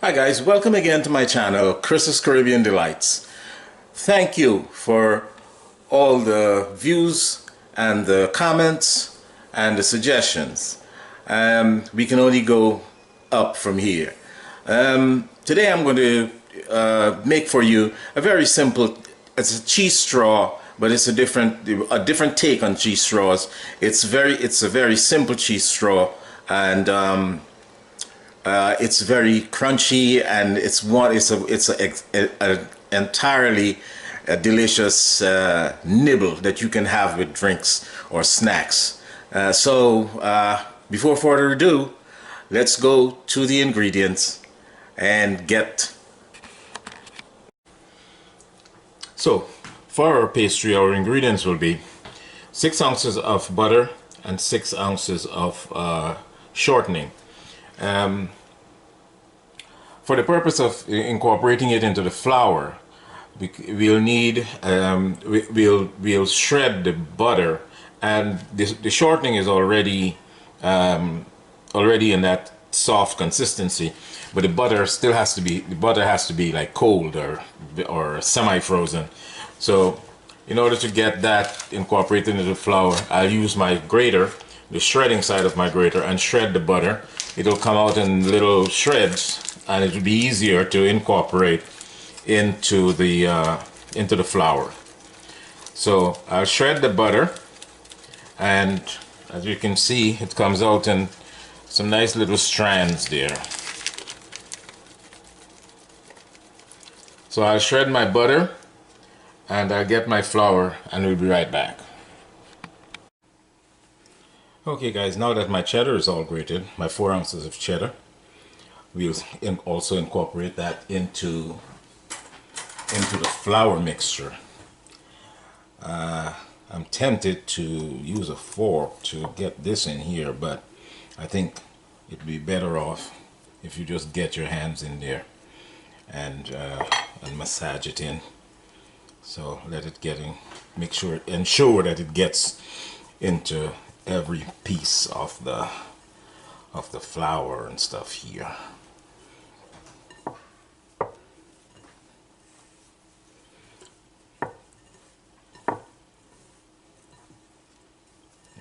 Hi guys, welcome again to my channel, Chris's Caribbean Delights. Thank you for all the views and the comments and the suggestions. We can only go up from here. Today I'm going to make for you a very simple, it's a cheese straw, but it's a different take on cheese straws. It's a very simple cheese straw, and it's very crunchy, and it's an entirely delicious nibble that you can have with drinks or snacks. Before further ado, let's go to the ingredients and get. So for our pastry, our ingredients will be 6 ounces of butter and 6 ounces of shortening. For the purpose of incorporating it into the flour, we'll need we'll shred the butter, and the shortening is already in that soft consistency, but the butter has to be like cold or semi-frozen. So in order to get that incorporated into the flour, I'll use my grater, the shredding side of my grater, and shred the butter. It'll come out in little shreds, and it will be easier to incorporate into the flour. So I'll shred the butter, and as you can see, it comes out in some nice little strands there. So I'll shred my butter and I'll get my flour, and we'll be right back. Okay guys, now that my cheddar is all grated, my 4 ounces of cheddar, we'll also incorporate that into the flour mixture. I'm tempted to use a fork to get this in here, but I think it'd be better off if you just get your hands in there and massage it in. So let it get in, ensure that it gets into every piece of the flour and stuff here.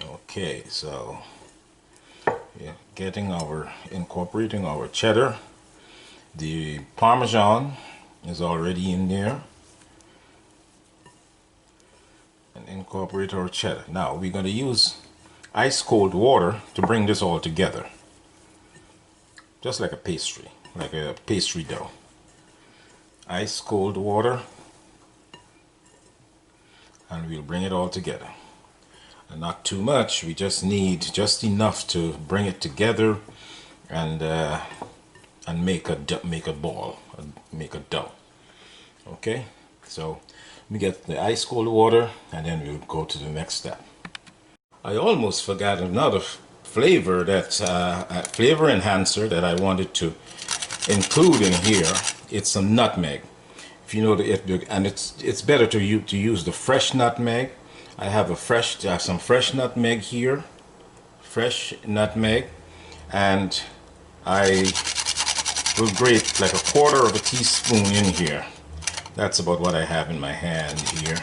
Okay, so yeah, incorporating our cheddar. The parmesan is already in there, and incorporate our cheddar. Now we're going to use ice cold water to bring this all together, just like a pastry dough. Ice cold water, and we'll bring it all together. And not too much, we just need just enough to bring it together and make a dough. Okay, so we get the ice cold water, and then we'll go to the next step. I almost forgot another flavor flavor enhancer that I wanted to include in here. It's some nutmeg. If you know and it's better to use the fresh nutmeg. I have some fresh nutmeg here, fresh nutmeg, and I will grate like 1/4 teaspoon in here. That's about what I have in my hand here.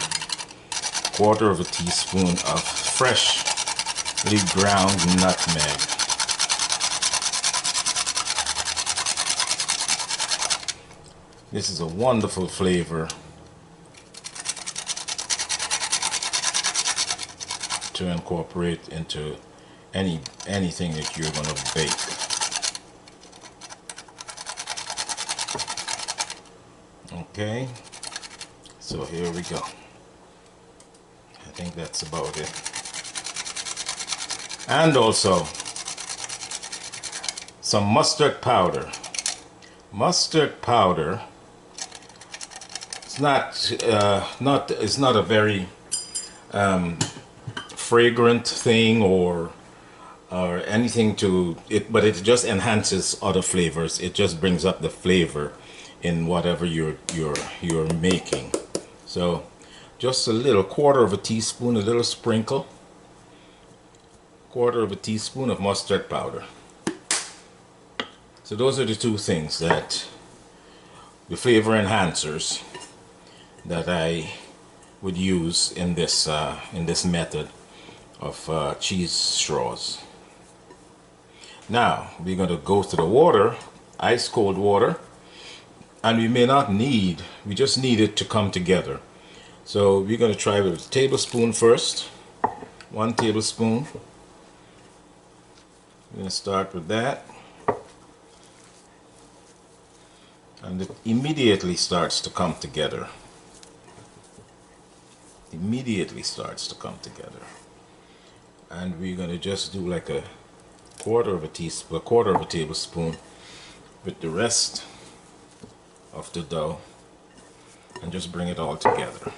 1/4 teaspoon of freshly ground nutmeg. This is a wonderful flavor to incorporate into anything that you're going to bake. Okay, so here we go. I think that's about it. And also some mustard powder. Mustard powder. It's not a very fragrant thing or anything to it, but it just enhances other flavors. It just brings up the flavor in whatever you're making. So just a little 1/4 teaspoon, a little sprinkle, 1/4 teaspoon of mustard powder. So those are the two things, that the flavor enhancers that I would use in this method of cheese straws. Now we're going to go to the water, ice cold water, and we just need it to come together. So we're going to try with a tablespoon first. 1 tablespoon. We're going to start with that. And it immediately starts to come together. Immediately starts to come together. And we're going to just do like a quarter of a tablespoon with the rest of the dough, and just bring it all together.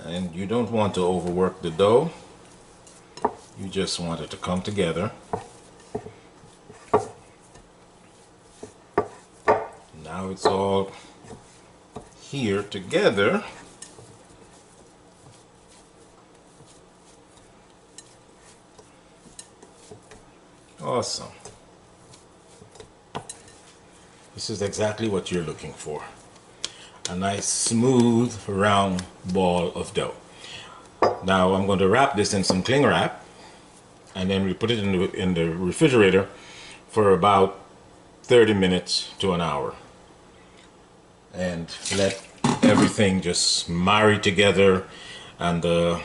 And you don't want to overwork the dough, you just want it to come together. Now it's all here together. Awesome. This is exactly what you're looking for. A nice smooth round ball of dough. Now I'm going to wrap this in some cling wrap, and then we put it in the refrigerator for about 30 minutes to an hour, and let everything just marry together, and the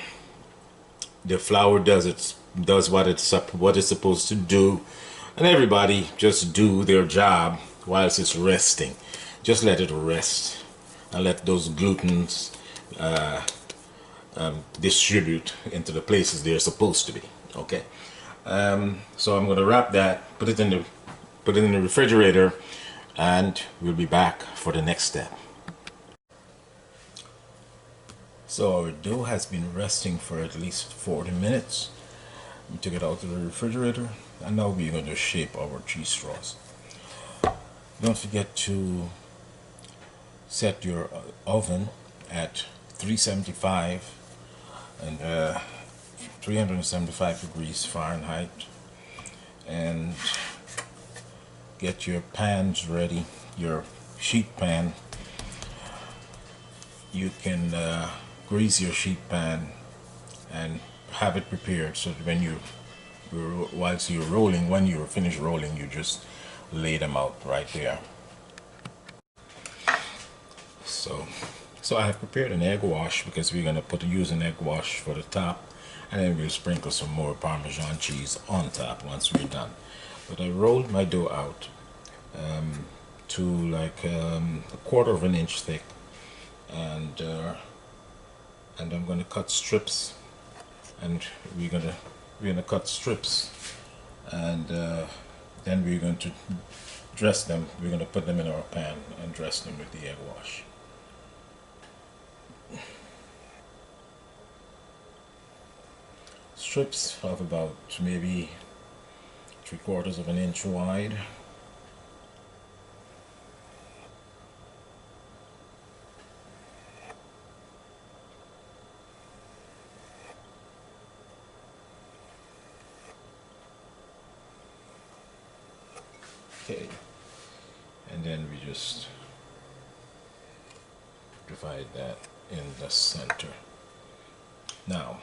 flour does what it's supposed to do, and everybody just do their job whilst it's resting. Just let it rest and let those glutens distribute into the places they're supposed to be. Okay, so I'm going to wrap that, put it in the refrigerator, and we'll be back for the next step. So our dough has been resting for at least 40 minutes. We took it out of the refrigerator, and now we're going to shape our cheese straws. Don't forget to set your oven at 375 and 375 degrees Fahrenheit, and get your pans ready, your sheet pan. You can grease your sheet pan and have it prepared so that whilst you're rolling, when you're finished rolling, you just lay them out right there. So I have prepared an egg wash, because we're going to use an egg wash for the top, and then we'll sprinkle some more Parmesan cheese on top once we're done. But I rolled my dough out to like a quarter of an inch thick, and I'm going to cut strips, and we're gonna cut strips, and then we're going to dress them. We're going to put them in our pan and dress them with the egg wash. Strips of about maybe 3/4 of an inch wide. Okay, and then we just divide that in the center. Now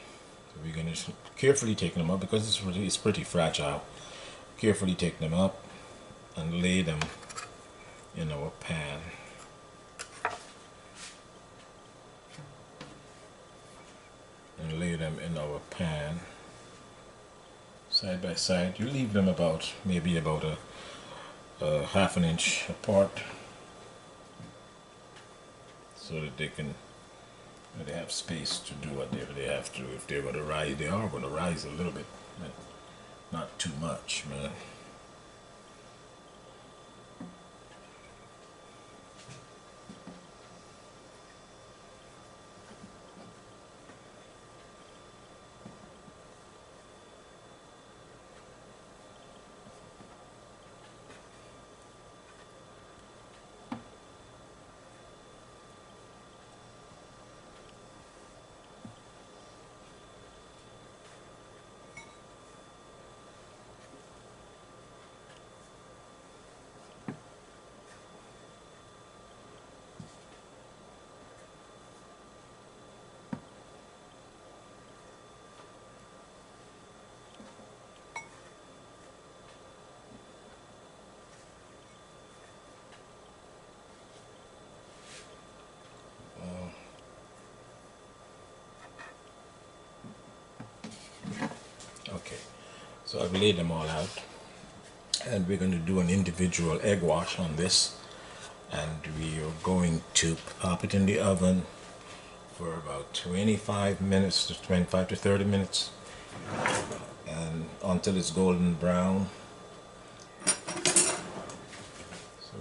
we're going to carefully take them up, because it's pretty fragile. Carefully take them up and lay them in our pan. And lay them in our pan side by side. You leave them about maybe about a half an inch apart, so that they have space to do whatever they have to. If they're going to rise, they are going to rise a little bit, but not too much, man. So I've laid them all out, and we're going to do an individual egg wash on this, and we are going to pop it in the oven for about 25 minutes to 25 to 30 minutes, and until it's golden brown. So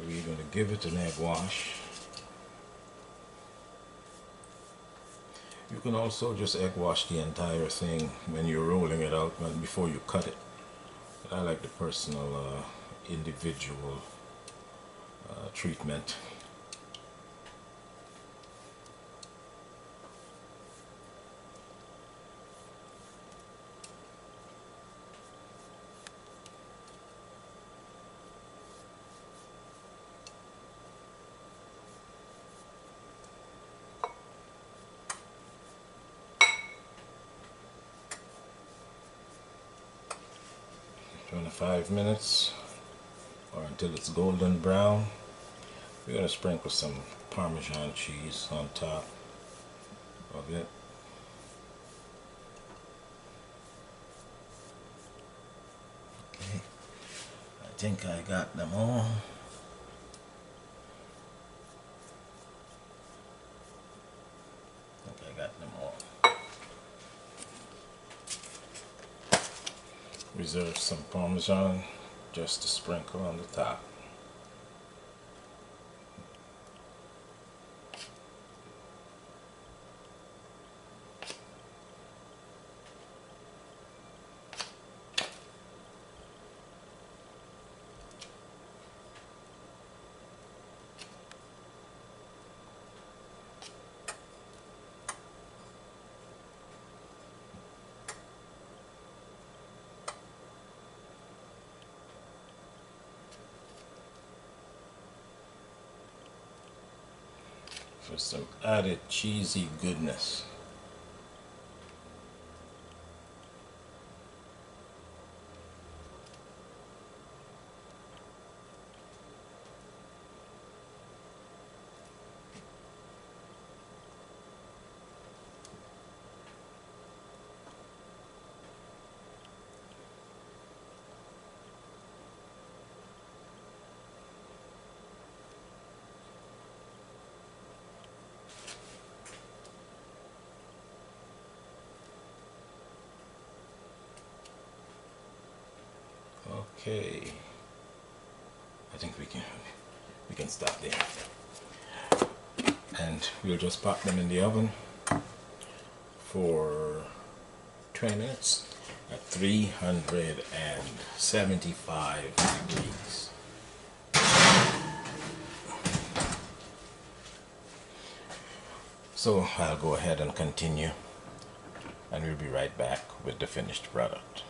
we're going to give it an egg wash. You can also just egg wash the entire thing when you're rolling it out before you cut it. But I like the personal individual treatment. In 5 minutes, or until it's golden brown. We're going to sprinkle some Parmesan cheese on top of it. Okay, I think I got them all. Reserve some Parmesan just to sprinkle on the top. For some added cheesy goodness. Okay, I think we can stop there, and we'll just pop them in the oven for 20 minutes at 375 degrees. So I'll go ahead and continue, and we'll be right back with the finished product.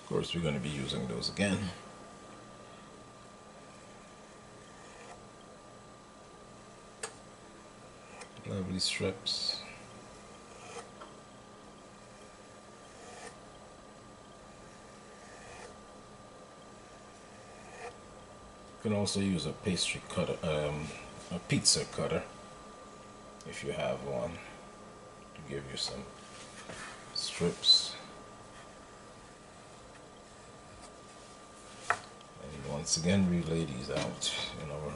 Of course, we're going to be using those again. Lovely strips. You can also use a pastry cutter, a pizza cutter, if you have one, to give you some strips. And once again, we lay these out in our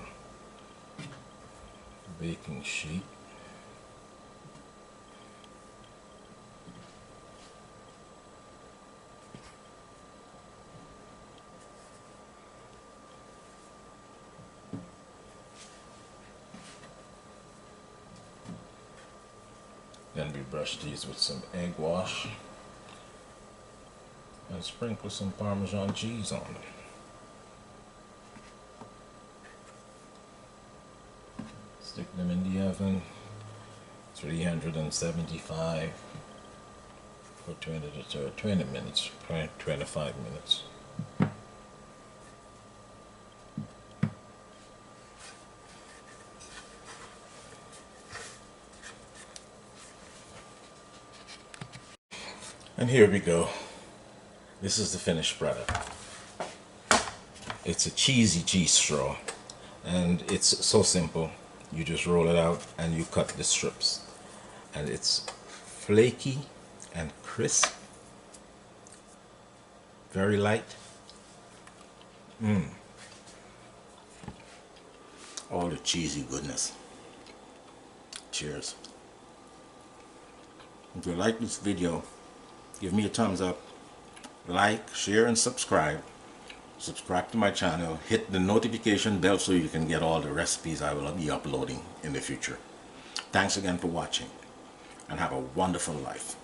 baking sheet. Then we brush these with some egg wash and sprinkle some Parmesan cheese on them. Stick them in the oven, 375 for 20 minutes, 25 minutes. And here we go. This is the finished product. It's a cheesy cheese straw, and it's so simple. You just roll it out and you cut the strips, and it's flaky and crisp, very light. All the cheesy goodness. Cheers. If you like this video, give me a thumbs up, like, share, and subscribe. Subscribe to my channel, hit the notification bell so you can get all the recipes I will be uploading in the future. Thanks again for watching, and have a wonderful life.